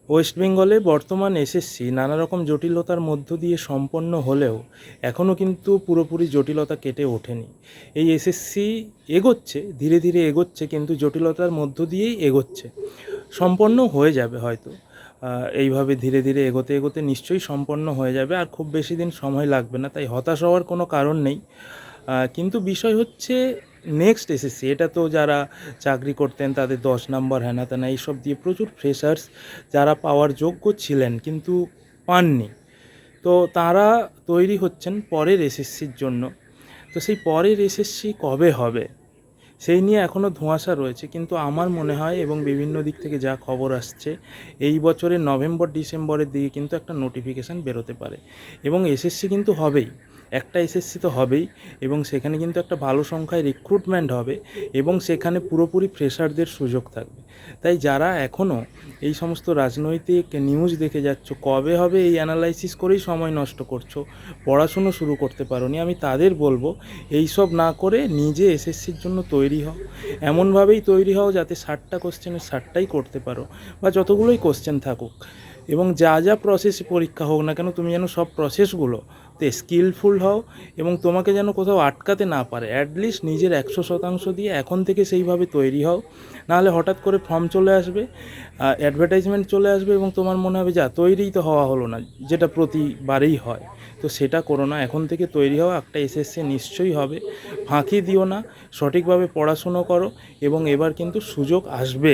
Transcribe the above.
West বেঙ্গলে বর্তমান SSC নানা রকম জটিলতার মধ্য দিয়ে সম্পন্ন হলেও এখনও কিন্তু পুরোপুরি জটিলতা কেটে ওঠেনি। এই এসএসসি এগোচ্ছে, ধীরে ধীরে এগোচ্ছে, কিন্তু জটিলতার মধ্য দিয়েই এগোচ্ছে। সম্পন্ন হয়ে যাবে হয়তো, এইভাবে ধীরে ধীরে এগোতে এগোতে নিশ্চয়ই সম্পন্ন হয়ে যাবে, আর খুব বেশি দিন সময় লাগবে না, তাই হতাশ হওয়ার কোনো কারণ নেই। কিন্তু বিষয় হচ্ছে নেক্সট এসএসসি, এটা তো যারা চাকরি করতেন তাদের 10 নম্বর হ্যানা ত্যানা এইসব দিয়ে প্রচুর ফ্রেশার্স যারা পাওয়ার যোগ্য ছিলেন কিন্তু পাননি, তো তারা তৈরি হচ্ছেন পরের এসএসসির জন্য। তো সেই পরের এসএসসি কবে হবে সেই নিয়ে এখনও ধোঁয়াশা রয়েছে, কিন্তু আমার মনে হয় এবং বিভিন্ন দিক থেকে যা খবর আসছে, এই বছরের নভেম্বর ডিসেম্বরের দিকে কিন্তু একটা নোটিফিকেশান বেরোতে পারে এবং এসএসসি কিন্তু হবেই, একটা এসএসসি তো হবেই, এবং সেখানে কিন্তু একটা ভালো সংখ্যায় রিক্রুটমেন্ট হবে এবং সেখানে পুরোপুরি ফ্রেশারদের সুযোগ থাকবে। তাই যারা এখনও এই সমস্ত রাজনৈতিক নিউজ দেখে যাচ্ছ, কবে হবে এই অ্যানালাইসিস করেই সময় নষ্ট করছো, পড়াশুনো শুরু করতে পারোনি, আমি তাদের বলবো এই সব না করে নিজে এসএসসির জন্য তৈরি হও। এমনভাবেই তৈরি হও যাতে 60টা কোশ্চেনের 60টাই করতে পারো, বা যতগুলোই কোশ্চেন থাকুক, এবং যা যা প্রসেসে পরীক্ষা হোক না কেন তুমি যেন সব প্রসেসগুলোতে স্কিলফুল হও এবং তোমাকে যেন কোথাও আটকাতে না পারে। অ্যাটলিস্ট নিজের 100% দিয়ে এখন থেকে সেইভাবে তৈরি হও, নাহলে হঠাৎ করে ফর্ম চলে আসবে, অ্যাডভার্টাইজমেন্ট চলে আসবে এবং তোমার মনে হবে যা তৈরিই তো হওয়া হলো না, যেটা প্রতিবারেই হয়। তো সেটা করো না, এখন থেকে তৈরি হও, একটা এসএসসি নিশ্চয়ই হবে। ফাঁকি দিও না, সঠিকভাবে পড়াশুনো করো এবং এবার কিন্তু সুযোগ আসবে।